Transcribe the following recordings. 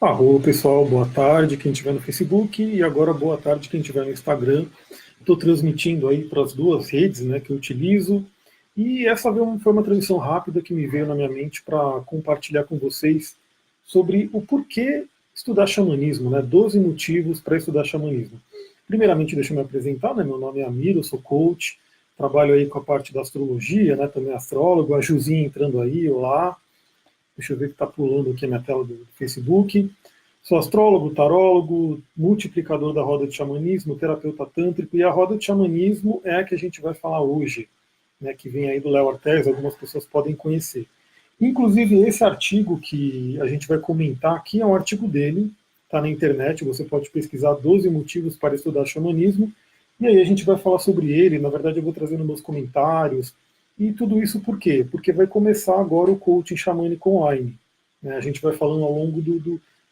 Arro, pessoal, boa tarde, quem estiver no Facebook e agora boa tarde quem estiver no Instagram. Estou transmitindo aí para as duas redes, né, que eu utilizo. E essa foi uma transmissão rápida que me veio na minha mente para compartilhar com vocês sobre o porquê estudar xamanismo, né? 12 motivos para estudar xamanismo. Primeiramente, deixa eu me apresentar, né? Meu nome é Amir, eu sou coach, trabalho aí com a parte da astrologia, né? Também astrólogo, a Juzinha entrando aí, olá. Deixa eu ver que está pulando aqui a minha tela do Facebook. Sou astrólogo, tarólogo, multiplicador da roda de xamanismo, terapeuta tântrico, e a roda de xamanismo é a que a gente vai falar hoje, né, que vem aí do Léo Artes, algumas pessoas podem conhecer. Inclusive, esse artigo que a gente vai comentar aqui é um artigo dele, está na internet, você pode pesquisar 12 motivos para estudar xamanismo, e aí a gente vai falar sobre ele, na verdade eu vou trazer nos meus comentários, e tudo isso por quê? Porque vai começar agora o coaching xamânico online. Né? A gente vai falando ao longo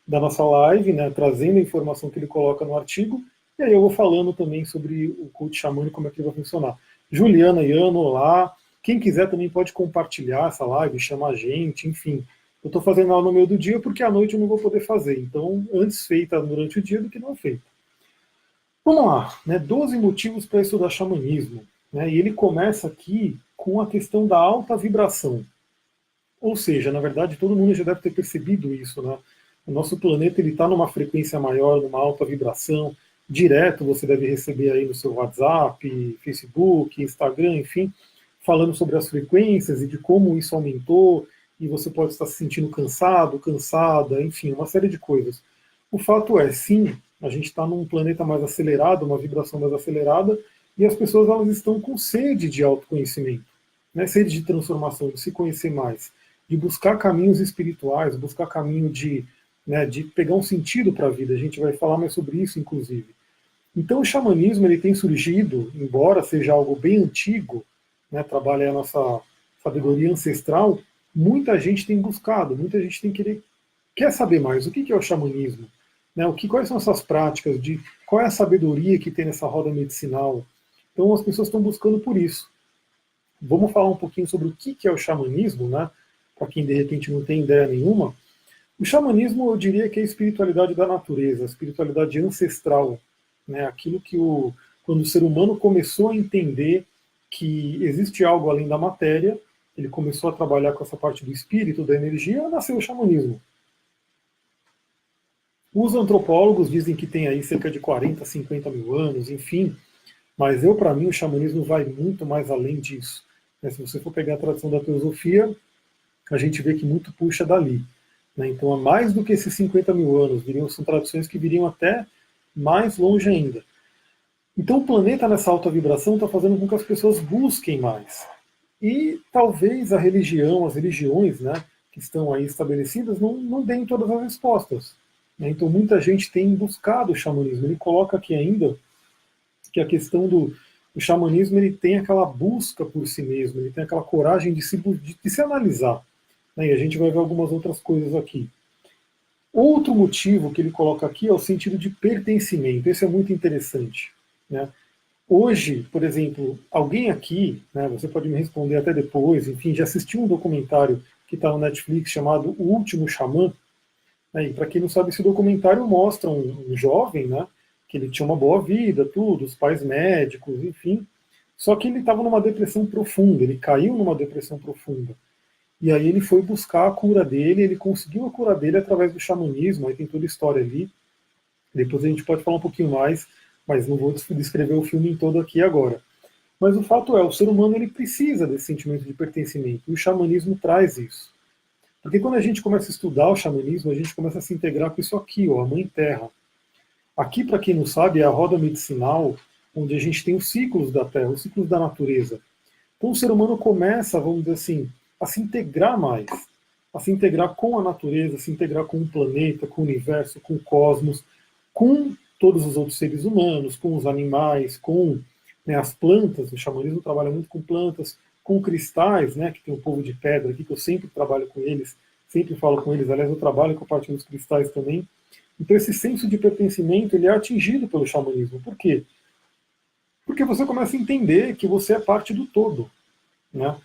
da nossa live, né, trazendo a informação que ele coloca no artigo, e aí eu vou falando também sobre o coaching xamânico, como é que ele vai funcionar. Juliana Iano, olá. Quem quiser também pode compartilhar essa live, chamar a gente, enfim. Eu estou fazendo ela no meio do dia porque à noite eu não vou poder fazer. Então, antes feita durante o dia do que não feita. Vamos lá, né? 12 motivos para estudar xamanismo. Né? E ele começa aqui com a questão da alta vibração. Ou seja, na verdade, todo mundo já deve ter percebido isso, né? O nosso planeta ele está numa frequência maior, numa alta vibração. Direto você deve receber aí no seu WhatsApp, Facebook, Instagram, enfim, falando sobre as frequências e de como isso aumentou, e você pode estar se sentindo cansado, cansada, enfim, uma série de coisas. O fato é, sim, a gente está num planeta mais acelerado, uma vibração mais acelerada, e as pessoas elas estão com sede de autoconhecimento, né? Sede de transformação, de se conhecer mais, de buscar caminhos espirituais, buscar caminho de pegar um sentido para a vida. A gente vai falar mais sobre isso, inclusive. Então, o xamanismo ele tem surgido, embora seja algo bem antigo, né, trabalha a nossa sabedoria ancestral, muita gente tem buscado, muita gente quer saber mais. O que é o xamanismo? Né, quais são essas práticas? Qual é a sabedoria que tem nessa roda medicinal? Então, as pessoas estão buscando por isso. Vamos falar um pouquinho sobre o que é o xamanismo, né? Para quem de repente não tem ideia nenhuma. O xamanismo, eu diria que é a espiritualidade da natureza, a espiritualidade ancestral, né? Aquilo quando o ser humano começou a entender que existe algo além da matéria, ele começou a trabalhar com essa parte do espírito, da energia, nasceu o xamanismo. Os antropólogos dizem que tem aí cerca de 40, 50 mil anos, enfim, mas para mim, o xamanismo vai muito mais além disso. Né? Se você for pegar a tradição da teosofia, a gente vê que muito puxa dali. Né? Então, é mais do que esses 50 mil anos, são tradições que viriam até mais longe ainda. Então, o planeta nessa alta vibração está fazendo com que as pessoas busquem mais. E talvez a religião, as religiões, né, que estão aí estabelecidas, não deem todas as respostas. Né? Então, muita gente tem buscado o xamanismo. Ele coloca aqui ainda que a questão do xamanismo ele tem aquela busca por si mesmo, ele tem aquela coragem de se analisar. Né? E a gente vai ver algumas outras coisas aqui. Outro motivo que ele coloca aqui é o sentido de pertencimento. Esse é muito interessante. Né? Hoje, por exemplo, alguém aqui, né, você pode me responder até depois, enfim, já assistiu um documentário que está no Netflix chamado O Último Xamã? Né? E para quem não sabe, esse documentário mostra um jovem, né, que ele tinha uma boa vida, tudo, os pais médicos, enfim, só que ele estava numa depressão profunda, ele caiu numa depressão profunda. E aí ele foi buscar a cura dele, ele conseguiu a cura dele através do xamanismo, aí tem toda a história ali. Depois a gente pode falar um pouquinho mais, mas não vou descrever o filme em todo aqui agora. Mas o fato é, o ser humano ele precisa desse sentimento de pertencimento, e o xamanismo traz isso. Porque quando a gente começa a estudar o xamanismo, a gente começa a se integrar com isso aqui, ó, a Mãe Terra. Aqui, para quem não sabe, é a roda medicinal, onde a gente tem os ciclos da Terra, os ciclos da natureza. Então o ser humano começa, vamos dizer assim, a se integrar mais, a se integrar com a natureza, a se integrar com o planeta, com o universo, com o cosmos, com todos os outros seres humanos, com os animais, com, né, as plantas. O xamanismo trabalha muito com plantas, com cristais, né, que tem o povo de pedra aqui, que eu sempre trabalho com eles, sempre falo com eles, aliás, eu trabalho com a parte dos cristais também. Então esse senso de pertencimento ele é atingido pelo xamanismo. Por quê? Porque você começa a entender que você é parte do todo. Né?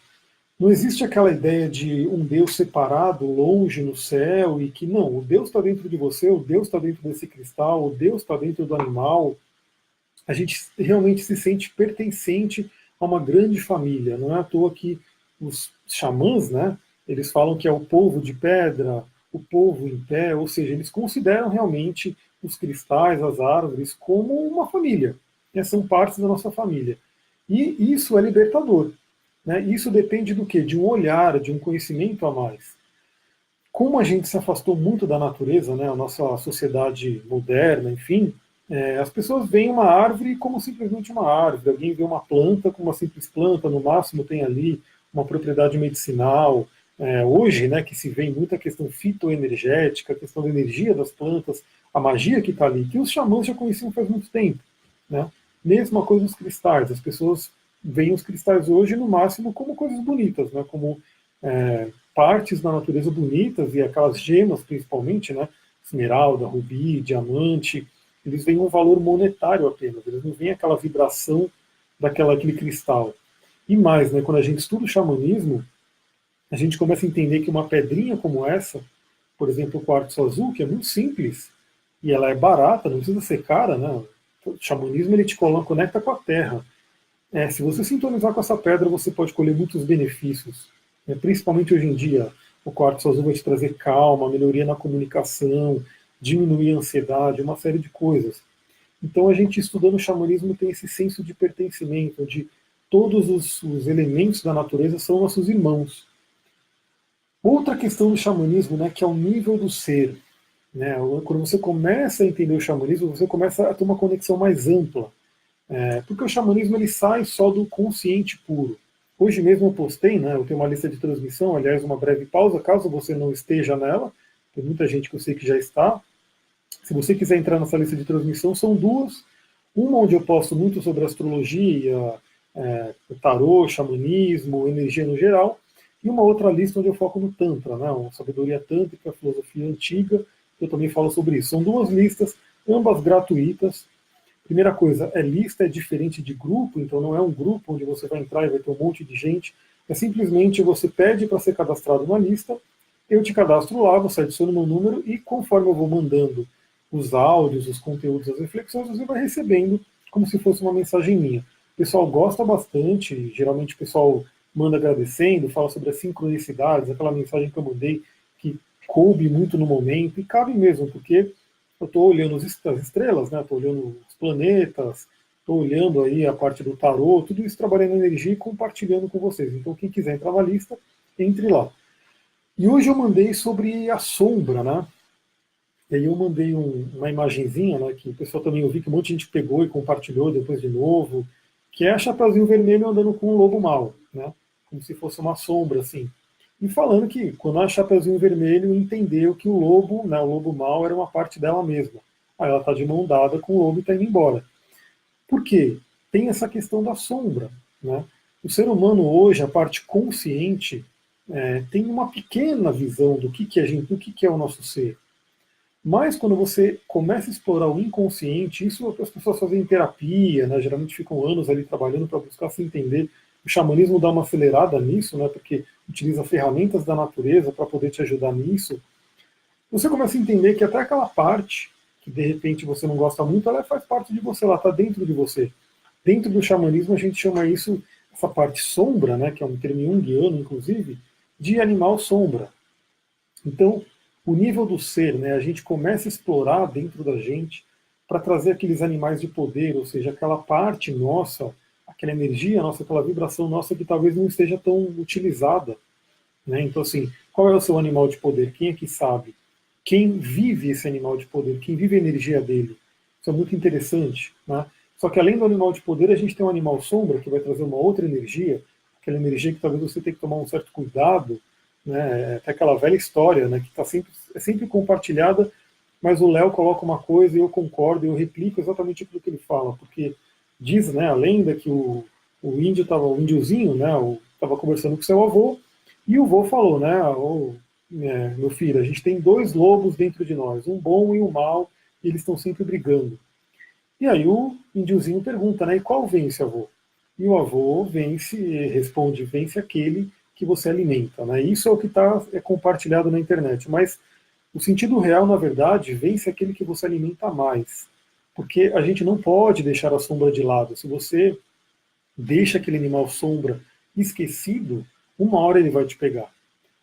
Não existe aquela ideia de um Deus separado, longe no céu, e que não, o Deus está dentro de você, o Deus está dentro desse cristal, o Deus está dentro do animal. A gente realmente se sente pertencente a uma grande família. Não é à toa que os xamãs, né, eles falam que é o povo de pedra, o povo em pé, ou seja, eles consideram realmente os cristais, as árvores, como uma família, né, são partes da nossa família. E isso é libertador. Né? Isso depende do quê? De um olhar, de um conhecimento a mais. Como a gente se afastou muito da natureza, né, a nossa sociedade moderna, enfim, as pessoas veem uma árvore como simplesmente uma árvore. Alguém vê uma planta como uma simples planta, no máximo tem ali uma propriedade medicinal. Hoje, né, que se vê muita questão fitoenergética, a questão da energia das plantas, a magia que está ali, que os xamãs já conheciam faz muito tempo. Né? Mesma coisa os cristais. As pessoas veem os cristais hoje, no máximo, como coisas bonitas, né, como partes da natureza bonitas, e aquelas gemas principalmente, né, esmeralda, rubi, diamante, eles veem um valor monetário apenas, eles não veem aquela vibração daquele cristal. E mais, né, quando a gente estuda o xamanismo, a gente começa a entender que uma pedrinha como essa, por exemplo, o quartzo azul, que é muito simples, e ela é barata, não precisa ser cara, né? O xamanismo ele te conecta com a terra. Se você sintonizar com essa pedra, você pode colher muitos benefícios. Principalmente hoje em dia, o quartzo azul vai te trazer calma, melhoria na comunicação, diminuir a ansiedade, uma série de coisas. Então a gente estudando o xamanismo tem esse senso de pertencimento, de todos os elementos da natureza são nossos irmãos. Outra questão do xamanismo, né, que é o nível do ser. Né? Quando você começa a entender o xamanismo, você começa a ter uma conexão mais ampla. Porque o xamanismo ele sai só do consciente puro. Hoje mesmo eu postei, né, eu tenho uma lista de transmissão, aliás, uma breve pausa, caso você não esteja nela, tem muita gente que eu sei que já está. Se você quiser entrar nessa lista de transmissão, são duas. Uma onde eu posto muito sobre astrologia, tarô, xamanismo, energia no geral, e uma outra lista onde eu foco no Tantra, né, uma sabedoria tântrica, filosofia antiga, eu também falo sobre isso. São duas listas, ambas gratuitas. Primeira coisa, lista é diferente de grupo, então não é um grupo onde você vai entrar e vai ter um monte de gente. É simplesmente você pede para ser cadastrado na lista, eu te cadastro lá, você adiciona o meu número e conforme eu vou mandando os áudios, os conteúdos, as reflexões, você vai recebendo como se fosse uma mensagem minha. O pessoal gosta bastante, geralmente o pessoal manda agradecendo, fala sobre as sincronicidades, aquela mensagem que eu mandei que coube muito no momento, e cabe mesmo, porque eu estou olhando as estrelas, né? Estou olhando os planetas, estou olhando aí a parte do tarô, tudo isso trabalhando energia e compartilhando com vocês. Então, quem quiser entrar na lista, entre lá. E hoje eu mandei sobre a sombra, né? E aí eu mandei uma imagenzinha, né? Que o pessoal também ouviu que um monte de gente pegou e compartilhou depois de novo, que é a Chapeuzinho Vermelho andando com um lobo mau, né? Como se fosse uma sombra, assim. E falando que quando a Chapeuzinho Vermelho entendeu que o lobo, né, o lobo mau, era uma parte dela mesma. Aí ela está de mão dada com o lobo e está indo embora. Por quê? Tem essa questão da sombra. Né? O ser humano hoje, a parte consciente, tem uma pequena visão do que é a gente, do que é o nosso ser. Mas quando você começa a explorar o inconsciente, isso as pessoas fazem em terapia, né? Geralmente ficam anos ali trabalhando para buscar se entender. O xamanismo dá uma acelerada nisso, né? Porque utiliza ferramentas da natureza para poder te ajudar nisso. Você começa a entender que até aquela parte que de repente você não gosta muito, ela faz parte de você, ela está dentro de você. Dentro do xamanismo a gente chama isso, essa parte sombra, né? Que é um termo junguiano, inclusive, de animal sombra. Então, o nível do ser, né, a gente começa a explorar dentro da gente para trazer aqueles animais de poder, ou seja, aquela parte nossa, aquela energia nossa, aquela vibração nossa que talvez não esteja tão utilizada. Né? Então, assim, qual é o seu animal de poder? Quem é que sabe? Quem vive esse animal de poder? Quem vive a energia dele? Isso é muito interessante. Né? Só que além do animal de poder, a gente tem um animal sombra que vai trazer uma outra energia, aquela energia que talvez você tenha que tomar um certo cuidado, né? Até aquela velha história, né? Que é sempre compartilhada, mas o Léo coloca uma coisa e eu concordo, eu replico exatamente aquilo que ele fala, porque diz, né, a lenda que o índio tava, o índiozinho, né, estava conversando com seu avô, e o avô falou, né, meu filho, a gente tem dois lobos dentro de nós, um bom e um mau, e eles estão sempre brigando. E aí o índiozinho pergunta, né, e qual vence, avô? E o avô vence, responde, vence aquele que você alimenta, né? Isso é o que está compartilhado na internet, mas o sentido real, na verdade, vence aquele que você alimenta mais, porque a gente não pode deixar a sombra de lado. Se você deixa aquele animal sombra esquecido, uma hora ele vai te pegar.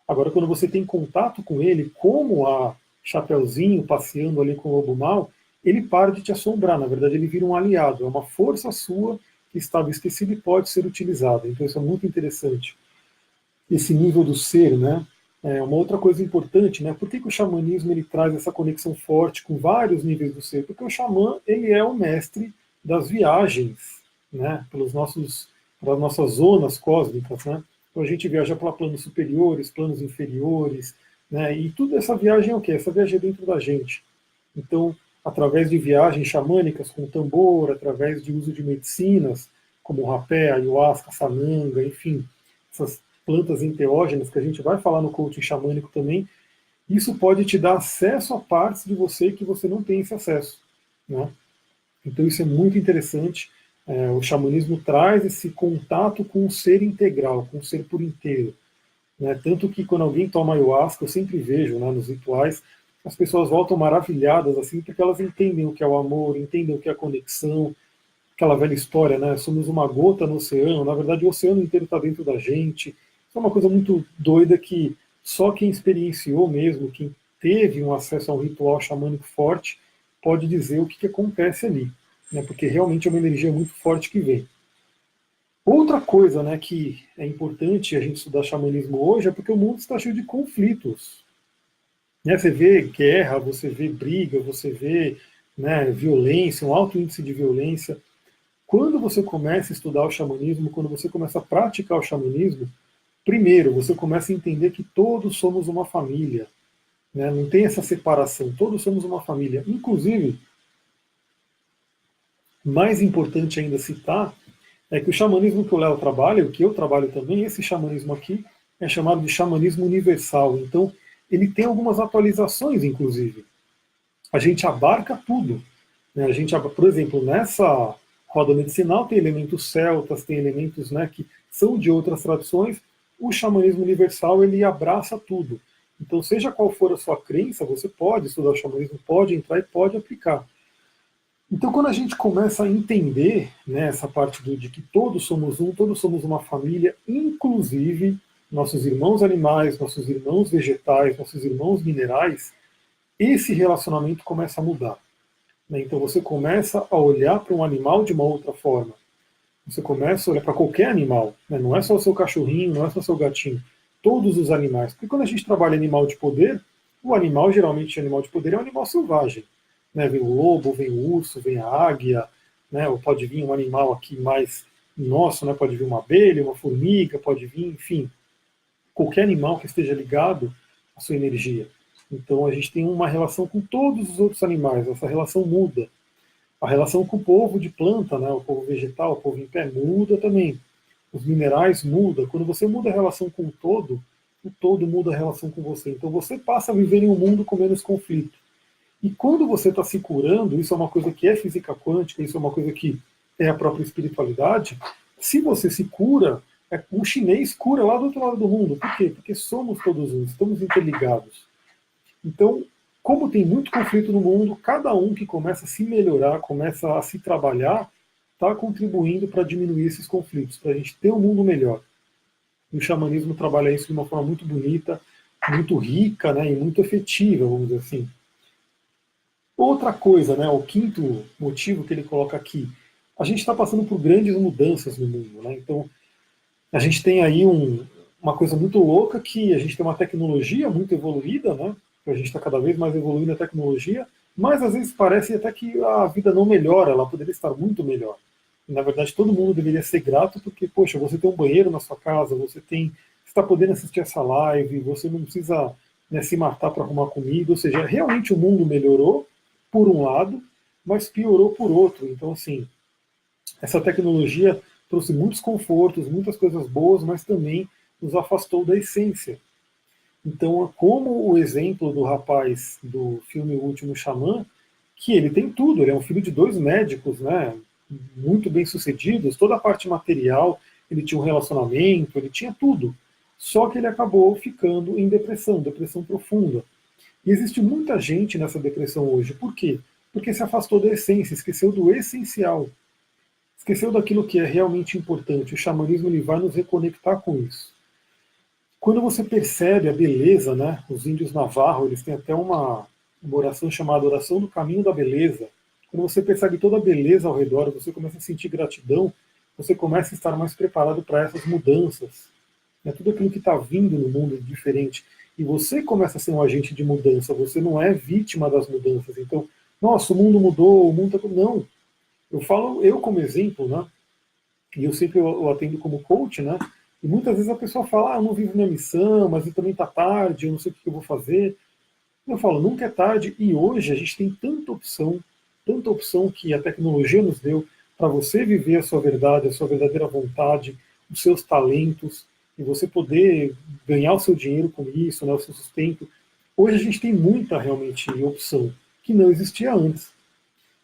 Agora, quando você tem contato com ele, como a Chapeuzinho passeando ali com o lobo mau, ele para de te assombrar. Na verdade, ele vira um aliado. É uma força sua que estava esquecida e pode ser utilizada. Então, isso é muito interessante. Esse nível do ser, né? É uma outra coisa importante, né? Por que o xamanismo ele traz essa conexão forte com vários níveis do ser? Porque o xamã ele é o mestre das viagens, né? Pelas nossas zonas cósmicas, né? Então a gente viaja para planos superiores, planos inferiores, né? E tudo essa viagem é o quê? Essa viagem é dentro da gente. Então, através de viagens xamânicas com tambor, através de uso de medicinas como o rapé, ayahuasca, sananga, enfim, essas plantas enteógenas que a gente vai falar no coaching xamânico também, isso pode te dar acesso a partes de você que você não tem esse acesso, né? Então isso é muito interessante. O xamanismo traz esse contato com o ser integral, com o ser por inteiro, né? Tanto que quando alguém toma ayahuasca, eu sempre vejo, né, nos rituais, as pessoas voltam maravilhadas, assim, porque elas entendem o que é o amor, entendem o que é a conexão, aquela velha história, né? Somos uma gota no oceano, na verdade o oceano inteiro está dentro da gente. Isso é uma coisa muito doida que só quem experienciou mesmo, quem teve um acesso a um ritual xamânico forte, pode dizer o que, que acontece ali, né? Porque realmente é uma energia muito forte que vem. Outra coisa, né, que é importante a gente estudar xamanismo hoje é porque o mundo está cheio de conflitos. Né? Você vê guerra, você vê briga, você vê, né, violência, um alto índice de violência. Quando você começa a estudar o xamanismo, quando você começa a praticar o xamanismo, primeiro você começa a entender que todos somos uma família, né? Não tem essa separação, todos somos uma família. Inclusive, mais importante ainda citar, é que o xamanismo que o Léo trabalha, o que eu trabalho também, esse xamanismo aqui é chamado de xamanismo universal. Então, ele tem algumas atualizações, inclusive. A gente abarca tudo, né? A gente, por exemplo, nessa roda medicinal tem elementos celtas, tem elementos, né, que são de outras tradições. O xamanismo universal ele abraça tudo. Então, seja qual for a sua crença, você pode estudar o xamanismo, pode entrar e pode aplicar. Então, quando a gente começa a entender, né, essa parte de que todos somos um, todos somos uma família, inclusive nossos irmãos animais, nossos irmãos vegetais, nossos irmãos minerais, esse relacionamento começa a mudar, né? Então você começa a olhar para um animal de uma outra forma. Você começa a olhar para qualquer animal, né? Não é só o seu cachorrinho, não é só o seu gatinho. Todos os animais. Porque quando a gente trabalha animal de poder, o animal, geralmente, animal de poder é um animal selvagem. Né? Vem o lobo, vem o urso, vem a águia, né? Ou pode vir um animal aqui mais nosso, né? Pode vir uma abelha, uma formiga, pode vir, enfim, qualquer animal que esteja ligado à sua energia. Então a gente tem uma relação com todos os outros animais, essa relação muda. A relação com o povo de planta, né, o povo vegetal, o povo em pé, muda também. Os minerais mudam. Quando você muda a relação com o todo muda a relação com você. Então você passa a viver em um mundo com menos conflito. E quando você está se curando, isso é uma coisa que é física quântica, isso é uma coisa que é a própria espiritualidade. Se você se cura, um chinês cura lá do outro lado do mundo. Por quê? Porque somos todos uns, estamos interligados. Então, como tem muito conflito no mundo, cada um que começa a se melhorar, começa a se trabalhar, está contribuindo para diminuir esses conflitos, para a gente ter um mundo melhor. E o xamanismo trabalha isso de uma forma muito bonita, muito rica, né, e muito efetiva, vamos dizer assim. Outra coisa, né, o quinto motivo que ele coloca aqui, a gente está passando por grandes mudanças no mundo, né? Então, a gente tem aí uma coisa muito louca que a gente tem uma tecnologia muito evoluída, né? A gente está cada vez mais evoluindo a tecnologia, mas às vezes parece até que a vida não melhora, ela poderia estar muito melhor. E, na verdade, todo mundo deveria ser grato porque, poxa, você tem um banheiro na sua casa, você está podendo assistir essa live, você não precisa, né, se matar para arrumar comida, ou seja, realmente o mundo melhorou por um lado, mas piorou por outro. Então, assim, essa tecnologia trouxe muitos confortos, muitas coisas boas, mas também nos afastou da essência. Então, como o exemplo do rapaz do filme O Último Xamã, que ele tem tudo, ele é um filho de dois médicos, né, muito bem sucedidos, toda a parte material, ele tinha um relacionamento, ele tinha tudo. só que ele acabou ficando em depressão, depressão profunda. E existe muita gente nessa depressão hoje. Por quê? Porque se afastou da essência, esqueceu do essencial, esqueceu daquilo que é realmente importante. O xamanismo ele vai nos reconectar com isso. Quando você percebe a beleza, né? Os índios navarro, eles têm até uma oração chamada Oração do Caminho da Beleza. Quando você percebe toda a beleza ao redor, você começa a sentir gratidão, você começa a estar mais preparado para essas mudanças. Né? Tudo aquilo que está vindo no mundo diferente. E você começa a ser um agente de mudança, você não é vítima das mudanças. Então, nossa, o mundo mudou, o mundo está... Não. Eu falo eu como exemplo, né? E eu sempre eu atendo como coach, né? E muitas vezes a pessoa fala, eu não vivo minha missão, mas também está tarde, eu não sei o que eu vou fazer. Eu falo, nunca é tarde, e hoje a gente tem tanta opção que a tecnologia nos deu para você viver a sua verdade, a sua verdadeira vontade, os seus talentos, e você poder ganhar o seu dinheiro com isso, né, o seu sustento. Hoje a gente tem muita realmente opção que não existia antes.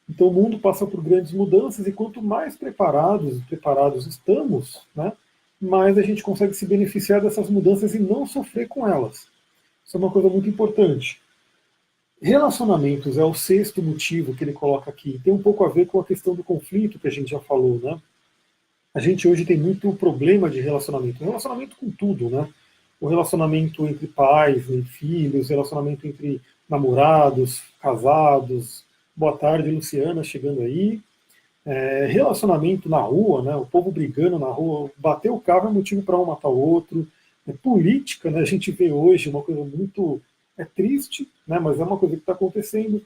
Então o mundo passa por grandes mudanças e quanto mais preparados estamos, né, mais a gente consegue se beneficiar dessas mudanças e não sofrer com elas. Isso é uma coisa muito importante. Relacionamentos é o sexto motivo que ele coloca aqui. Tem um pouco a ver com a questão do conflito que a gente já falou, né? A gente hoje tem muito problema de relacionamento. Relacionamento com tudo, né? O relacionamento entre pais e filhos, relacionamento entre namorados, casados. Boa tarde, Luciana, chegando aí. Relacionamento na rua, né? O povo brigando na rua. Bater o carro é motivo para um matar o outro. Política, né? A gente vê hoje uma coisa muito triste, né? Mas é uma coisa que está acontecendo.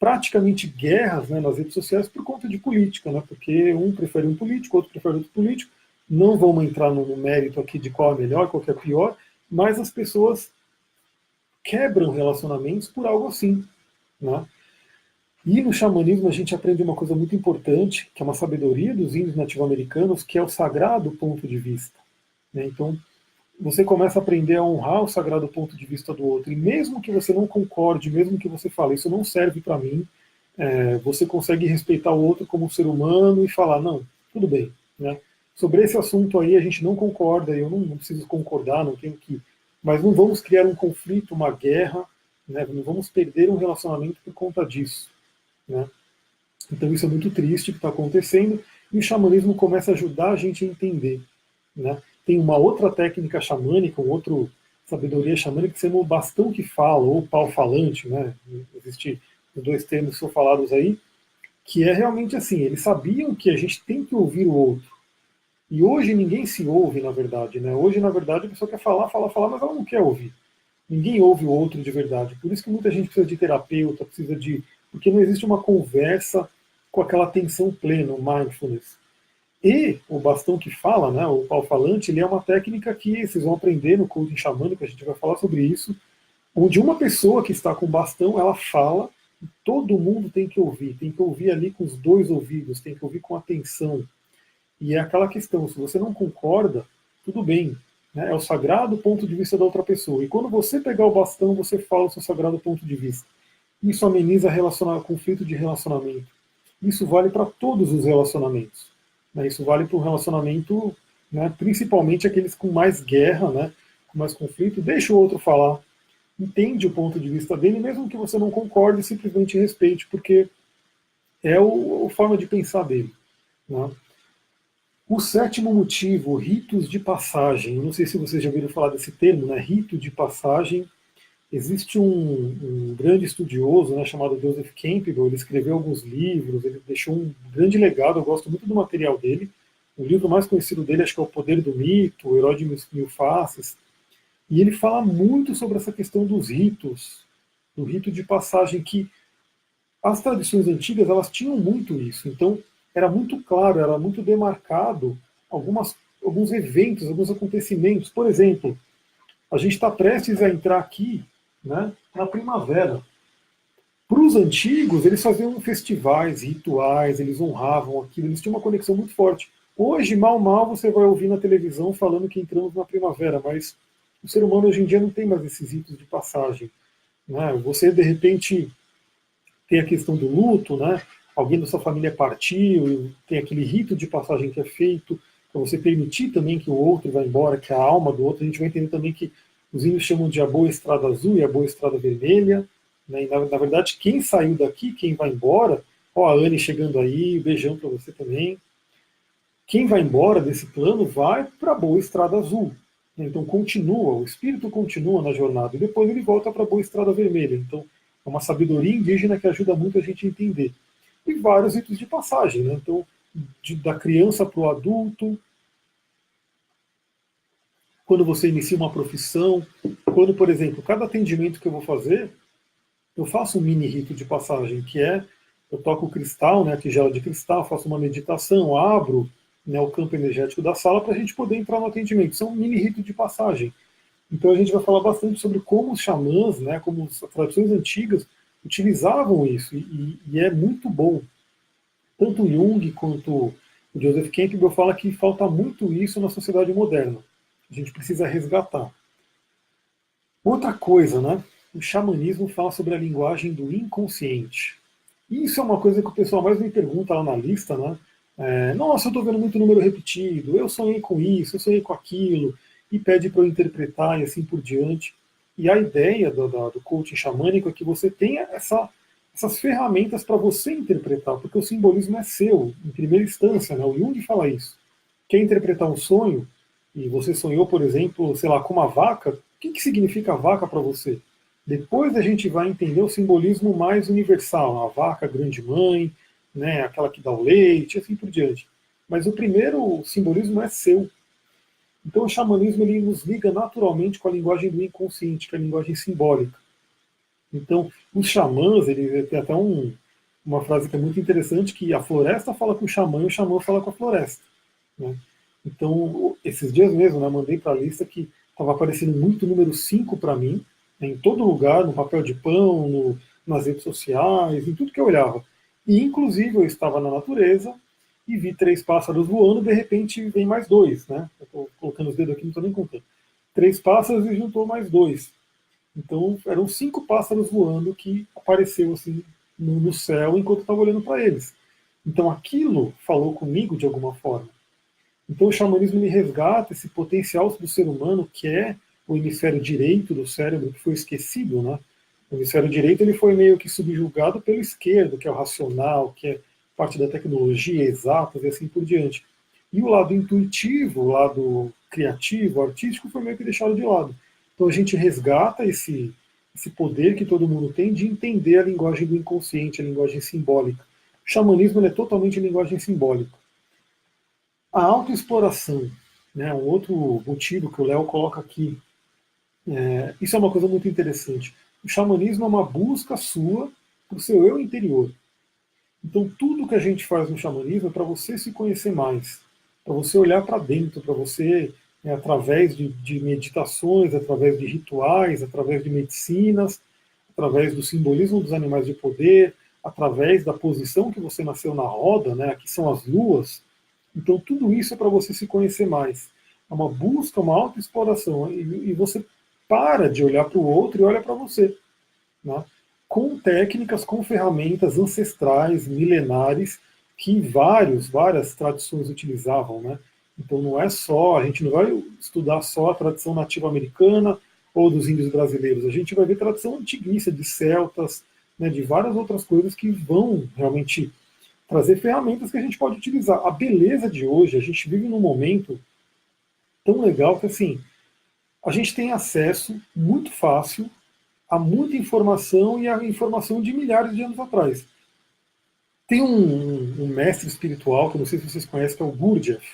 Praticamente guerras, né, nas redes sociais por conta de política, né? Porque um prefere um político, outro prefere outro político. Não vamos entrar no mérito aqui de qual é melhor, qual é pior, mas as pessoas quebram relacionamentos por algo assim, né? E no xamanismo a gente aprende uma coisa muito importante, que é uma sabedoria dos índios nativo-americanos, que é o sagrado ponto de vista, né? Então, você começa a aprender a honrar o sagrado ponto de vista do outro. E mesmo que você não concorde, mesmo que você fale, isso não serve para mim, você consegue respeitar o outro como um ser humano e falar, não, tudo bem. Né? Sobre esse assunto aí a gente não concorda, eu não preciso concordar, não tenho que... Mas não vamos criar um conflito, uma guerra, né? Não vamos perder um relacionamento por conta disso. Né? Então isso é muito triste que está acontecendo e o xamanismo começa a ajudar a gente a entender. Né? Tem uma outra técnica xamânica, um outro sabedoria xamânica que se chama o bastão que fala, ou pau falante, né? Existem os dois termos que são falados aí, que é realmente assim, eles sabiam que a gente tem que ouvir o outro. E hoje ninguém se ouve, na verdade, né? Hoje, na verdade, a pessoa quer falar, mas ela não quer ouvir. Ninguém ouve o outro de verdade. Por isso que muita gente precisa de terapeuta, precisa de... Porque não existe uma conversa com aquela atenção plena, o mindfulness. E o bastão que fala, né, o pau falante, ele é uma técnica que vocês vão aprender no coaching xamânico, a gente vai falar sobre isso, onde uma pessoa que está com bastão, ela fala, e todo mundo tem que ouvir ali com os dois ouvidos, tem que ouvir com atenção. E é aquela questão, se você não concorda, tudo bem, né, é o sagrado ponto de vista da outra pessoa. E quando você pegar o bastão, você fala o seu sagrado ponto de vista. Isso ameniza conflito de relacionamento. Isso vale para todos os relacionamentos. Isso vale para o relacionamento, né, principalmente aqueles com mais guerra, né, com mais conflito. Deixa o outro falar, entende o ponto de vista dele, mesmo que você não concorde, simplesmente respeite, porque é a forma de pensar dele. Né. O sétimo motivo, ritos de passagem. Não sei se vocês já ouviram falar desse termo, né, rito de passagem. Existe um grande estudioso, né, chamado Joseph Campbell, ele escreveu alguns livros, ele deixou um grande legado, eu gosto muito do material dele. O livro mais conhecido dele acho que é O Poder do Mito, O Herói de Mil Faces, e ele fala muito sobre essa questão dos ritos, do rito de passagem, que as tradições antigas elas tinham muito isso, então era muito claro, era muito demarcado alguns eventos, alguns acontecimentos. Por exemplo, a gente está prestes a entrar aqui, né, na primavera. Para os antigos, eles faziam festivais, rituais, eles honravam aquilo, eles tinham uma conexão muito forte. Hoje, mal você vai ouvir na televisão falando que entramos na primavera, mas o ser humano hoje em dia não tem mais esses ritos de passagem. Né? Você, de repente, tem a questão do luto, né? Alguém da sua família partiu, tem aquele rito de passagem que é feito. para você permitir também que o outro vá embora, que a alma do outro. A gente vai entender também que os índios chamam de a boa estrada azul e a boa estrada vermelha, né? E na verdade, quem saiu daqui, quem vai embora, ó, a Anne chegando aí, um beijão para você também. Quem vai embora desse plano vai para a boa estrada azul. Então continua, o espírito continua na jornada e depois ele volta para a boa estrada vermelha. Então é uma sabedoria indígena que ajuda muito a gente a entender. E vários ritos de passagem, né? Então, da criança para o adulto, quando você inicia uma profissão, quando, por exemplo, cada atendimento que eu vou fazer, eu faço um mini rito de passagem, que é, eu toco o cristal, né, a tigela de cristal, faço uma meditação, abro, né, o campo energético da sala para a gente poder entrar no atendimento. Isso é um mini rito de passagem. Então a gente vai falar bastante sobre como os xamãs, né, como as tradições antigas utilizavam isso, e é muito bom. Tanto o Jung quanto o Joseph Campbell fala que falta muito isso na sociedade moderna. A gente precisa resgatar. Outra coisa, né? O xamanismo fala sobre a linguagem do inconsciente. Isso é uma coisa que o pessoal mais me pergunta lá na lista, né? Nossa, eu estou vendo muito número repetido, eu sonhei com isso, eu sonhei com aquilo, e pede para eu interpretar e assim por diante. E a ideia do coaching xamânico é que você tenha essas ferramentas para você interpretar, porque o simbolismo é seu, em primeira instância, né? O Jung fala isso. Quer interpretar um sonho, e você sonhou, por exemplo, sei lá, com uma vaca, o que significa vaca para você? Depois a gente vai entender o simbolismo mais universal, a vaca, a grande mãe, né, aquela que dá o leite, assim por diante. Mas o primeiro simbolismo é seu. Então o xamanismo ele nos liga naturalmente com a linguagem do inconsciente, que é a linguagem simbólica. Então os xamãs, ele tem até uma frase que é muito interessante, que a floresta fala com o xamã fala com a floresta. Né? Então, esses dias mesmo, né, mandei para a lista que estava aparecendo muito o número 5 para mim, né, em todo lugar, no papel de pão, nas redes sociais, em tudo que eu olhava. E, inclusive, eu estava na natureza e vi 3 pássaros voando, de repente vem mais 2. Né? Eu estou colocando os dedos aqui, não estou nem contando. 3 pássaros e juntou mais 2. Então, eram 5 pássaros voando que apareceu assim no céu enquanto eu estava olhando para eles. Então, aquilo falou comigo de alguma forma. Então o xamanismo ele resgata esse potencial do ser humano, que é o hemisfério direito do cérebro, que foi esquecido. Né? O hemisfério direito ele foi meio que subjugado pelo esquerdo, que é o racional, que é parte da tecnologia, exatas e assim por diante. E o lado intuitivo, o lado criativo, artístico, foi meio que deixado de lado. Então a gente resgata esse poder que todo mundo tem de entender a linguagem do inconsciente, a linguagem simbólica. O xamanismo é totalmente linguagem simbólica. A autoexploração, né, um outro motivo que o Léo coloca aqui, isso é uma coisa muito interessante. O xamanismo é uma busca sua para o seu eu interior. Então, tudo que a gente faz no xamanismo é para você se conhecer mais, para você olhar para dentro, para você, através de meditações, através de rituais, através de medicinas, através do simbolismo dos animais de poder, através da posição que você nasceu na roda, né, que são as luas. Então, tudo isso é para você se conhecer mais. É uma busca, uma autoexploração. E você para de olhar para o outro e olha para você. Né? Com técnicas, com ferramentas ancestrais, milenares, que várias tradições utilizavam. Né? Então, não é só, a gente não vai estudar só a tradição nativa americana ou dos índios brasileiros. A gente vai ver tradição antiguíssima de celtas, né, de várias outras coisas que vão realmente trazer ferramentas que a gente pode utilizar. A beleza de hoje, a gente vive num momento tão legal que assim, a gente tem acesso muito fácil a muita informação e a informação de milhares de anos atrás. Tem um mestre espiritual, que eu não sei se vocês conhecem, que é o Gurdjieff,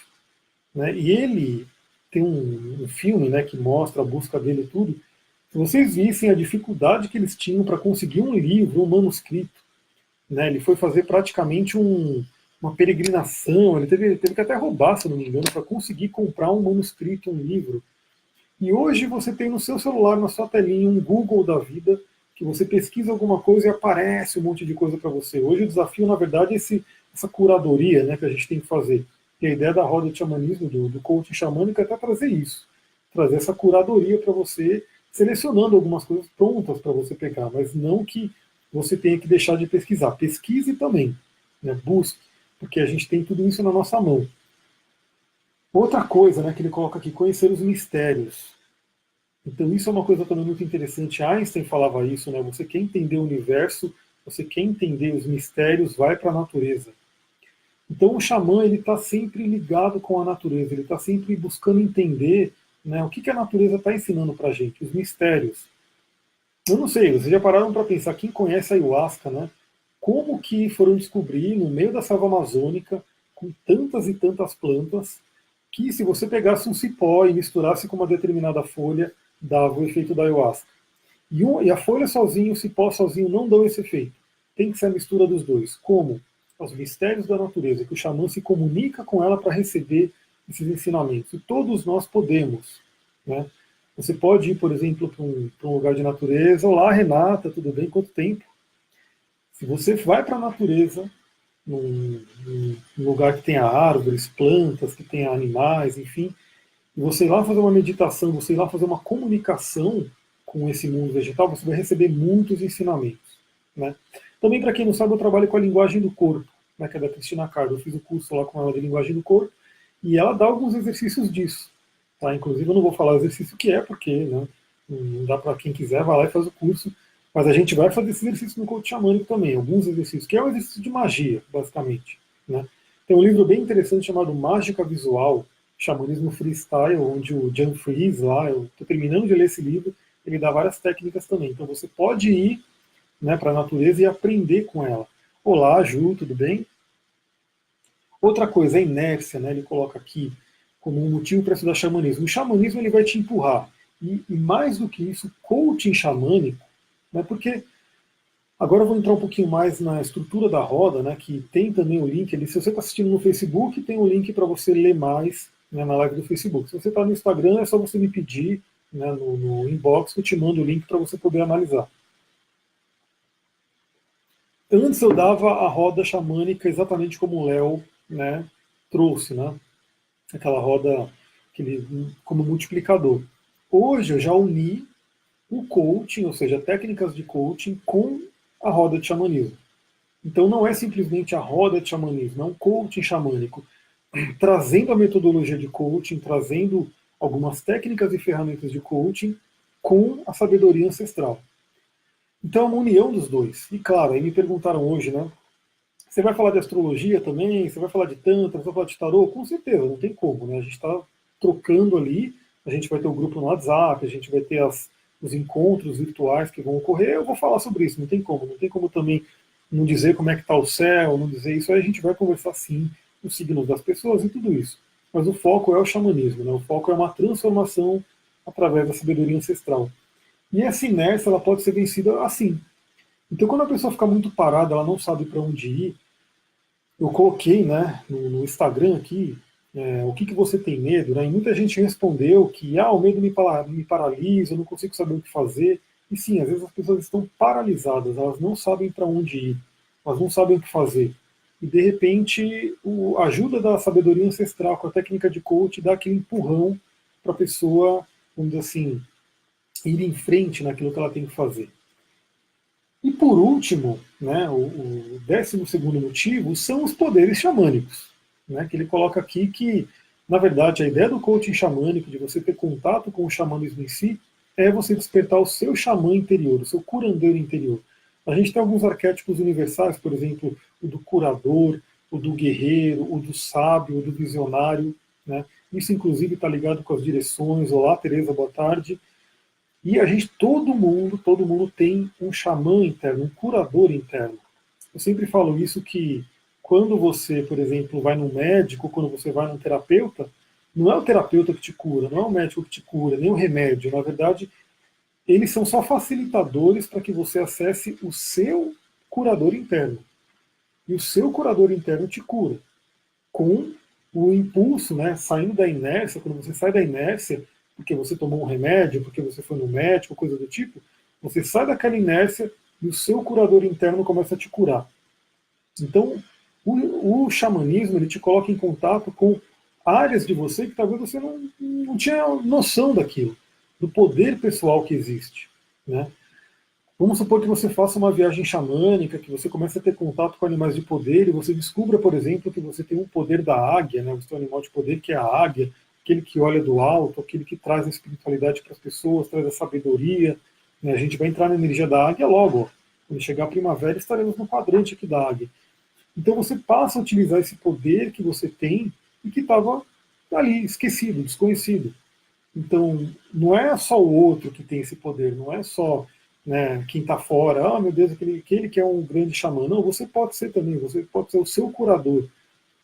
né? E ele tem um filme, né, que mostra a busca dele e tudo. Se vocês vissem a dificuldade que eles tinham para conseguir um livro, um manuscrito, né, ele foi fazer praticamente uma peregrinação, ele teve que até roubar, se não me engano, para conseguir comprar um manuscrito, um livro. E hoje você tem no seu celular, na sua telinha, um Google da vida, que você pesquisa alguma coisa e aparece um monte de coisa para você. Hoje o desafio, na verdade, é essa curadoria, né, que a gente tem que fazer. E a ideia da roda de xamanismo, do coaching xamânico, é até trazer isso. Trazer essa curadoria para você, selecionando algumas coisas prontas para você pegar, mas não que você tenha que deixar de pesquisar. Pesquise também, né? Busque, porque a gente tem tudo isso na nossa mão. Outra coisa, né, que ele coloca aqui, conhecer os mistérios. Então isso é uma coisa também muito interessante. Einstein falava isso, né? Você quer entender o universo, você quer entender os mistérios, vai para a natureza. Então o xamã ele está sempre ligado com a natureza, ele está sempre buscando entender, né, o que, que a natureza está ensinando para a gente, os mistérios. Eu não sei, vocês já pararam para pensar, quem conhece a ayahuasca, né? Como que foram descobrir no meio da selva amazônica, com tantas e tantas plantas, que se você pegasse um cipó e misturasse com uma determinada folha, dava o efeito da ayahuasca. E a folha sozinha, o cipó sozinho não dão esse efeito. Tem que ser a mistura dos dois. Como? Os mistérios da natureza, que o xamã se comunica com ela para receber esses ensinamentos. E todos nós podemos. Né? Você pode ir, por exemplo, para um lugar de natureza. Olá, Renata, tudo bem? Quanto tempo? Se você vai para a natureza, num lugar que tenha árvores, plantas, que tenha animais, enfim, e você ir lá fazer uma meditação, você ir lá fazer uma comunicação com esse mundo vegetal, você vai receber muitos ensinamentos. Né? Também, para quem não sabe, eu trabalho com a linguagem do corpo, né, que é da Cristina Cardo. Eu fiz o curso lá com ela de linguagem do corpo, e ela dá alguns exercícios disso. Tá? Inclusive, eu não vou falar o exercício que é, porque né, não dá para quem quiser, vai lá e faz o curso. Mas a gente vai fazer esse exercício no coach xamânico também, alguns exercícios, que é um exercício de magia, basicamente. Né? Tem um livro bem interessante chamado Mágica Visual, Xamanismo Freestyle, onde o Jan Fries, lá, eu estou terminando de ler esse livro, ele dá várias técnicas também. Então você pode ir, né, para a natureza e aprender com ela. Olá, Ju, tudo bem? Outra coisa, a inércia, né, ele coloca aqui como um motivo para estudar xamanismo. O xamanismo ele vai te empurrar. E mais do que isso, coaching xamânico, né, porque agora eu vou entrar um pouquinho mais na estrutura da roda, né, que tem também o link ali. Se você está assistindo no Facebook, tem o link para você ler mais, né, na live do Facebook. Se você está no Instagram, é só você me pedir, né, no inbox que eu te mando o link para você poder analisar. Antes eu dava a roda xamânica exatamente como o Léo, né, trouxe, né, aquela roda como multiplicador. Hoje eu já uni o coaching, ou seja, técnicas de coaching, com a roda de xamanismo. Então não é simplesmente a roda de xamanismo, é um coaching xamânico, trazendo a metodologia de coaching, trazendo algumas técnicas e ferramentas de coaching com a sabedoria ancestral. Então é uma união dos dois. E claro, aí me perguntaram hoje, né? Você vai falar de astrologia também? Você vai falar de tantra? Você vai falar de tarô? Com certeza, não tem como, né? A gente está trocando ali, a gente vai ter o grupo no WhatsApp, a gente vai ter os encontros virtuais que vão ocorrer, eu vou falar sobre isso, não tem como também não dizer como é que está o céu, não dizer isso, aí a gente vai conversar sim, os signos das pessoas e tudo isso. Mas o foco é o xamanismo, né? O foco é uma transformação através da sabedoria ancestral. E essa inércia ela pode ser vencida assim. Então, quando a pessoa fica muito parada, ela não sabe para onde ir, eu coloquei, né, no Instagram aqui, o que, que você tem medo, né? E muita gente respondeu que o medo me paralisa, eu não consigo saber o que fazer. E sim, às vezes as pessoas estão paralisadas, elas não sabem para onde ir, elas não sabem o que fazer. E de repente, a ajuda da sabedoria ancestral com a técnica de coach dá aquele empurrão para a pessoa, vamos dizer assim, ir em frente naquilo que ela tem que fazer. E por último, né, o 12º motivo são os poderes xamânicos, né, que ele coloca aqui que, na verdade, a ideia do coaching xamânico, de você ter contato com o xamanismo em si, é você despertar o seu xamã interior, o seu curandeiro interior. A gente tem alguns arquétipos universais, por exemplo, o do curador, o do guerreiro, o do sábio, o do visionário. Né? Isso, inclusive, está ligado com as direções. Olá, Tereza, boa tarde. E a gente, todo mundo tem um xamã interno, um curador interno. Eu sempre falo isso que quando você, por exemplo, vai num médico, quando você vai num terapeuta, não é o terapeuta que te cura, não é o médico que te cura, nem o remédio. Na verdade, eles são só facilitadores para que você acesse o seu curador interno. E o seu curador interno te cura. Com o impulso, né, saindo da inércia, quando você sai da inércia, porque você tomou um remédio, porque você foi no médico, coisa do tipo, você sai daquela inércia e o seu curador interno começa a te curar. Então, o xamanismo ele te coloca em contato com áreas de você que talvez você não tinha noção daquilo, do poder pessoal que existe. Né? Vamos supor que você faça uma viagem xamânica, que você comece a ter contato com animais de poder e você descubra, por exemplo, que você tem um poder da águia, né? Você tem um animal de poder que é a águia, aquele que olha do alto, aquele que traz a espiritualidade para as pessoas, traz a sabedoria. Né? A gente vai entrar na energia da águia logo. Ó. Quando chegar a primavera, estaremos no quadrante aqui da águia. Então você passa a utilizar esse poder que você tem e que estava ali, esquecido, desconhecido. Então, não é só o outro que tem esse poder, não é só, né, quem está fora, ah, meu Deus, aquele que é um grande xamã. Não, você pode ser também, você pode ser o seu curador.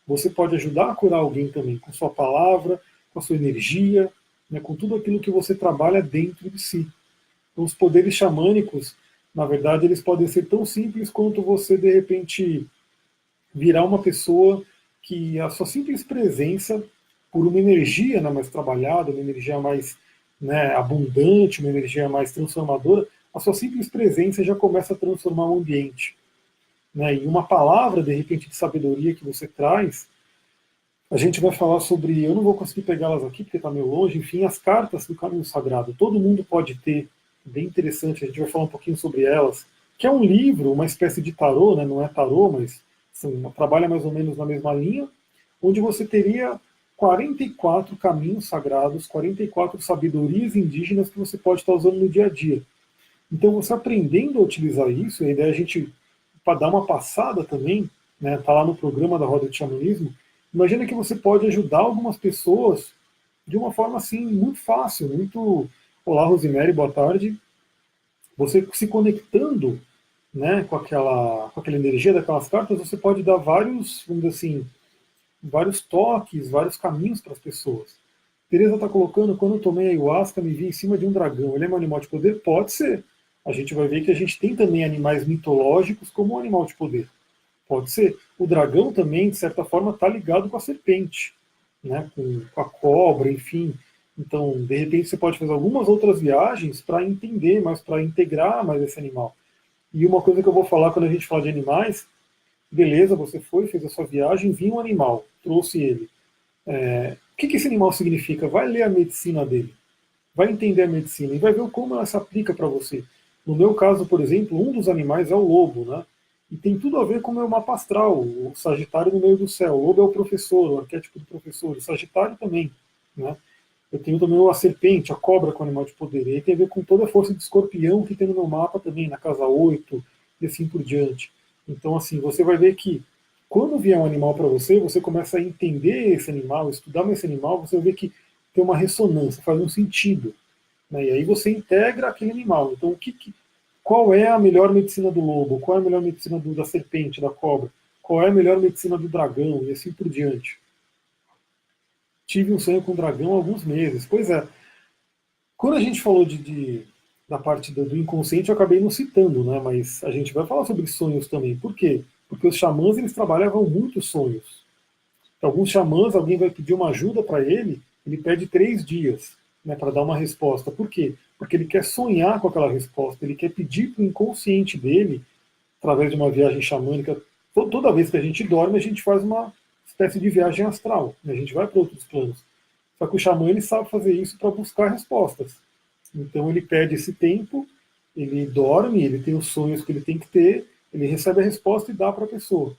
Você pode ajudar a curar alguém também, com sua palavra, com a sua energia, né, com tudo aquilo que você trabalha dentro de si. Então, os poderes xamânicos, na verdade, eles podem ser tão simples quanto você, de repente, virar uma pessoa que a sua simples presença, por uma energia, né, mais trabalhada, uma energia mais, né, abundante, uma energia mais transformadora, a sua simples presença já começa a transformar o ambiente. Né? E uma palavra, de repente, de sabedoria que você traz, a gente vai falar sobre, eu não vou conseguir pegá-las aqui porque está meio longe, enfim, as cartas do Caminho Sagrado. Todo mundo pode ter, bem interessante, a gente vai falar um pouquinho sobre elas, que é um livro, uma espécie de tarô, né? Não é tarô, mas assim, trabalha mais ou menos na mesma linha, onde você teria 44 caminhos sagrados, 44 sabedorias indígenas que você pode estar usando no dia a dia. Então, você aprendendo a utilizar isso, a ideia é a gente, para dar uma passada também, né, tá lá no programa da Roda de Xamanismo, imagina que você pode ajudar algumas pessoas de uma forma assim, muito fácil, muito. Olá, Rosemary, boa tarde. Você se conectando, né, com aquela energia daquelas cartas, você pode dar vários, vamos dizer assim, vários toques, vários caminhos para as pessoas. Tereza está colocando, quando eu tomei ayahuasca, me vi em cima de um dragão. Ele é um animal de poder? Pode ser. A gente vai ver que a gente tem também animais mitológicos como um animal de poder. Pode ser. O dragão também, de certa forma, está ligado com a serpente, né? Com a cobra, enfim. Então, de repente, você pode fazer algumas outras viagens para entender mais, para integrar mais esse animal. E uma coisa que eu vou falar quando a gente fala de animais, beleza, você foi, fez a sua viagem, vinha um animal, trouxe ele. O que esse animal significa? Vai ler a medicina dele, vai entender a medicina e vai ver como ela se aplica para você. No meu caso, por exemplo, um dos animais é o lobo, né? E tem tudo a ver com o meu mapa astral, o Sagitário no meio do céu. O lobo é o professor, o arquétipo do professor, o Sagitário também, né? Eu tenho também a serpente, a cobra com animal de poder. E aí tem a ver com toda a força de escorpião que tem no meu mapa também, na casa 8 e assim por diante. Então, assim, você vai ver que quando vier um animal para você, você começa a entender esse animal, estudar esse animal, você vai ver que tem uma ressonância, faz um sentido. Né? E aí você integra aquele animal. Então, qual é a melhor medicina do lobo? Qual é a melhor medicina da serpente, da cobra? Qual é a melhor medicina do dragão? E assim por diante. Tive um sonho com o dragão há alguns meses. Pois é, quando a gente falou da parte do inconsciente, eu acabei não citando, né? Mas a gente vai falar sobre sonhos também. Por quê? Porque os xamãs eles trabalhavam muito sonhos. Alguns xamãs, alguém vai pedir uma ajuda para ele pede 3 dias, né, para dar uma resposta. Por quê? Porque ele quer sonhar com aquela resposta, ele quer pedir para o inconsciente dele, através de uma viagem xamânica. Toda vez que a gente dorme, a gente faz uma espécie de viagem astral, né, a gente vai para outros planos. Só que o xamã ele sabe fazer isso para buscar respostas. Então ele pede esse tempo, ele dorme, ele tem os sonhos que ele tem que ter, ele recebe a resposta e dá para a pessoa.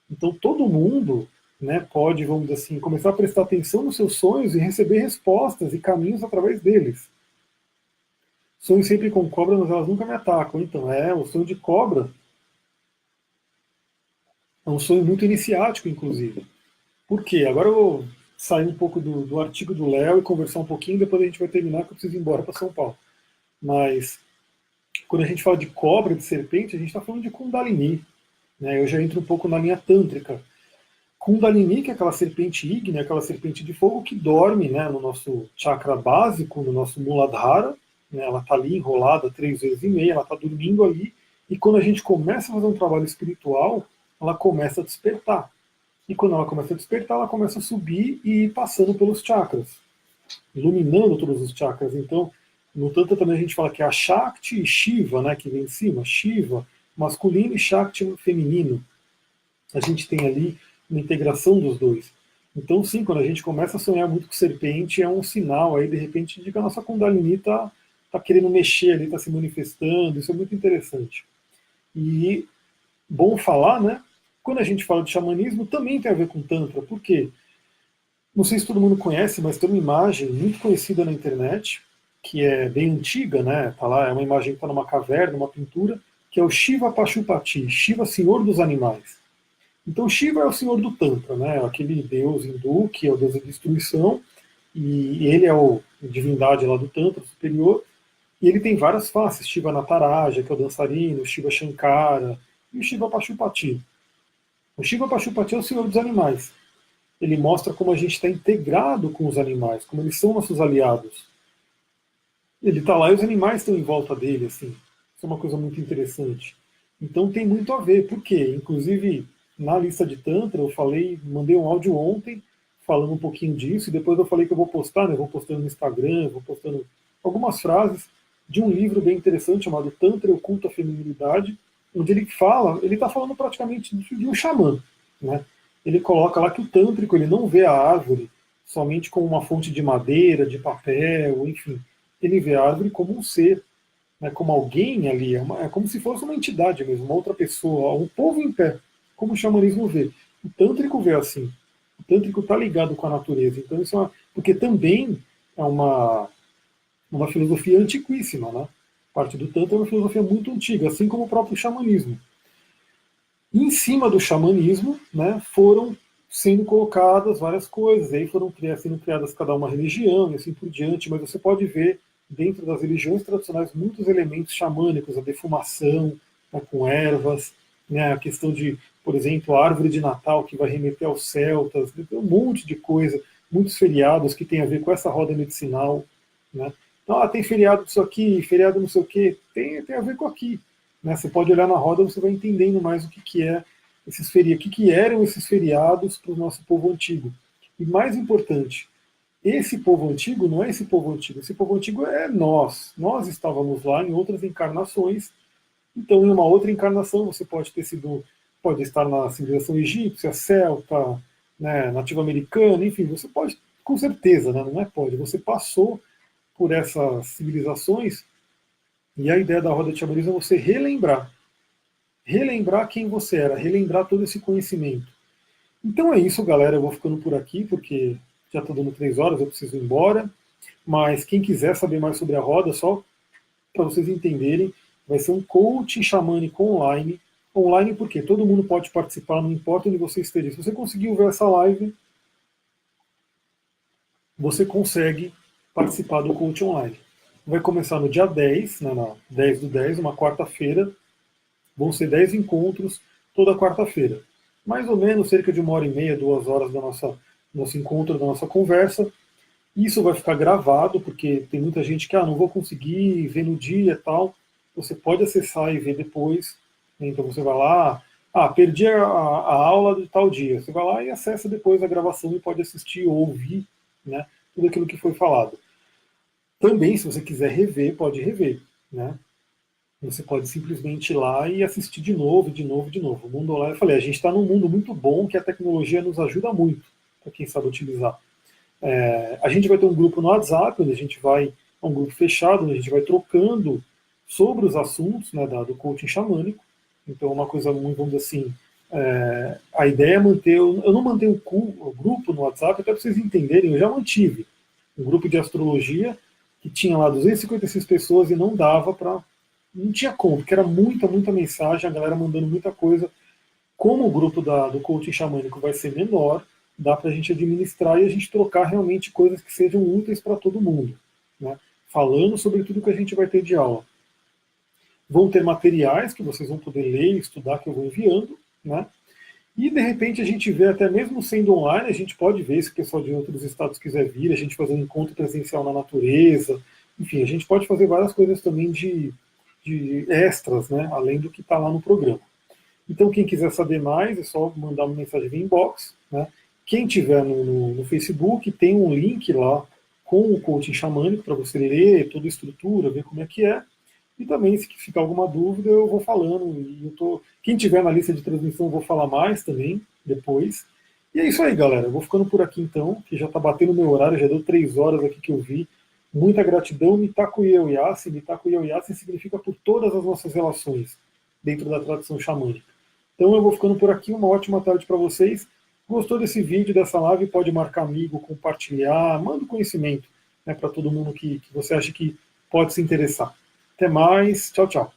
Então todo mundo, né, pode, vamos dizer assim, começar a prestar atenção nos seus sonhos e receber respostas e caminhos através deles. Sonho sempre com cobra, mas elas nunca me atacam. Então, o sonho de cobra é um sonho muito iniciático, inclusive. Por quê? Agora eu vou sair um pouco do artigo do Léo e conversar um pouquinho, depois a gente vai terminar, que eu preciso ir embora para São Paulo. Mas, quando a gente fala de cobra, de serpente, a gente está falando de Kundalini. Né? Eu já entro um pouco na linha tântrica. Kundalini, que é aquela serpente ígnea, aquela serpente de fogo que dorme, né, no nosso chakra básico, no nosso Muladhara, né, ela está ali enrolada 3 vezes e meia, ela está dormindo ali, e quando a gente começa a fazer um trabalho espiritual, ela começa a despertar. E quando ela começa a despertar, ela começa a subir e ir passando pelos chakras, iluminando todos os chakras. Então, no Tantra também a gente fala que é a Shakti e Shiva, né, que vem em cima, Shiva masculino e Shakti feminino. A gente tem ali uma integração dos dois. Então, sim, quando a gente começa a sonhar muito com serpente, é um sinal aí, de repente, de que a nossa Kundalini está está querendo mexer ali, está se manifestando, isso é muito interessante. E bom falar, né? Quando a gente fala de xamanismo, também tem a ver com Tantra, por quê? Não sei se todo mundo conhece, mas tem uma imagem muito conhecida na internet, que é bem antiga, né? Tá lá, é uma imagem que está numa caverna, uma pintura, que é o Shiva Pashupati, Shiva, senhor dos animais. Então Shiva é o senhor do Tantra, né? Aquele deus hindu que é o deus da destruição, e ele é a divindade lá do Tantra superior, e ele tem várias faces, Shiva Nataraja, que é o dançarino, Shiva Shankara, e o Shiva Pashupati. O Shiva Pashupati é o senhor dos animais. Ele mostra como a gente está integrado com os animais, como eles são nossos aliados. Ele está lá e os animais estão em volta dele, assim. Isso é uma coisa muito interessante. Então tem muito a ver. Por quê? Inclusive, na lista de Tantra, eu falei, mandei um áudio ontem falando um pouquinho disso, e depois eu falei que eu vou postar, né? Eu vou postando no Instagram, vou postando algumas frases de um livro bem interessante chamado Tantra e o Culto à Feminilidade, onde ele fala, ele está falando praticamente de um xamã, né? Ele coloca lá que o tântrico ele não vê a árvore somente como uma fonte de madeira, de papel, enfim. Ele vê a árvore como um ser, né, como alguém ali, é como se fosse uma entidade mesmo, uma outra pessoa, um povo em pé, como o xamanismo vê. O tântrico vê assim. O tântrico está ligado com a natureza. Então isso porque também é uma filosofia antiquíssima, né? Parte do Tantra é uma filosofia muito antiga, assim como o próprio xamanismo. E em cima do xamanismo, né, foram sendo colocadas várias coisas, aí foram sendo criadas cada uma religião e assim por diante, mas você pode ver dentro das religiões tradicionais muitos elementos xamânicos, a defumação, né, com ervas, né, a questão de, por exemplo, a árvore de Natal que vai remeter aos celtas, um monte de coisa, muitos feriados que tem a ver com essa roda medicinal, né? Então, tem feriado disso aqui, feriado não sei o quê, tem a ver com aqui. Né? Você pode olhar na roda, você vai entendendo mais o que é esses feriados, o que eram esses feriados para o nosso povo antigo. E mais importante, esse povo antigo não é esse povo antigo é nós. Nós estávamos lá em outras encarnações, então em uma outra encarnação você pode estar na civilização egípcia, celta, né, nativa-americana, enfim, você pode, com certeza, né, não é pode, você passou por essas civilizações. E a ideia da roda de xamanismo é você relembrar quem você era, relembrar todo esse conhecimento. Então é isso, galera. Eu vou ficando por aqui, porque já está dando 3 horas, eu preciso ir embora. Mas quem quiser saber mais sobre a roda, só para vocês entenderem, vai ser um coaching xamânico online. Online porque todo mundo pode participar, não importa onde você esteja. Se você conseguiu ver essa live, você consegue participar do coaching online. Vai começar no dia 10, né, na 10/10, uma quarta-feira. Vão ser 10 encontros toda quarta-feira. Mais ou menos cerca de 1h30, 2 horas do nosso encontro, da nossa conversa. Isso vai ficar gravado, porque tem muita gente que não vou conseguir ver no dia e tal. Você pode acessar e ver depois. Então você vai lá, perdi a aula de tal dia. Você vai lá e acessa depois a gravação e pode assistir ou ouvir, né, tudo aquilo que foi falado. Também, se você quiser rever, pode rever, né? Você pode simplesmente ir lá e assistir de novo, de novo, de novo. O mundo online, eu falei, a gente está num mundo muito bom que a tecnologia nos ajuda muito, para quem sabe utilizar. A gente vai ter um grupo no WhatsApp, onde é um grupo fechado, onde a gente vai trocando sobre os assuntos, né, do coaching xamânico. Então, uma coisa muito, vamos dizer assim, a ideia é manter, eu não mantenho o grupo no WhatsApp, até para vocês entenderem, eu já mantive um grupo de astrologia que tinha lá 256 pessoas e não dava para. Não tinha como, porque era muita, muita mensagem, a galera mandando muita coisa. Como o grupo do coaching xamânico vai ser menor, dá para a gente administrar e a gente trocar realmente coisas que sejam úteis para todo mundo, né? Falando sobre tudo que a gente vai ter de aula. Vão ter materiais que vocês vão poder ler e estudar, que eu vou enviando, né? E de repente a gente vê, até mesmo sendo online, a gente pode ver, se o pessoal de outros estados quiser vir, a gente fazer um encontro presencial na natureza, enfim, a gente pode fazer várias coisas também de extras, né, além do que está lá no programa. Então quem quiser saber mais, é só mandar uma mensagem via inbox, né? Quem tiver no Facebook, tem um link lá com o coaching xamânico para você ler toda a estrutura, ver como é que é. E também, se ficar alguma dúvida, eu vou falando. Quem tiver na lista de transmissão, eu vou falar mais também, depois. E é isso aí, galera. Eu vou ficando por aqui então, que já está batendo o meu horário, já deu 3 horas aqui que eu vi. Muita gratidão, Mitaku Yeyasi. Mitaku Yeyasi significa por todas as nossas relações dentro da tradição xamânica. Então eu vou ficando por aqui, uma ótima tarde para vocês. Gostou desse vídeo, dessa live, pode marcar amigo, compartilhar, manda conhecimento, né, para todo mundo que você acha que pode se interessar. Até mais, tchau, tchau.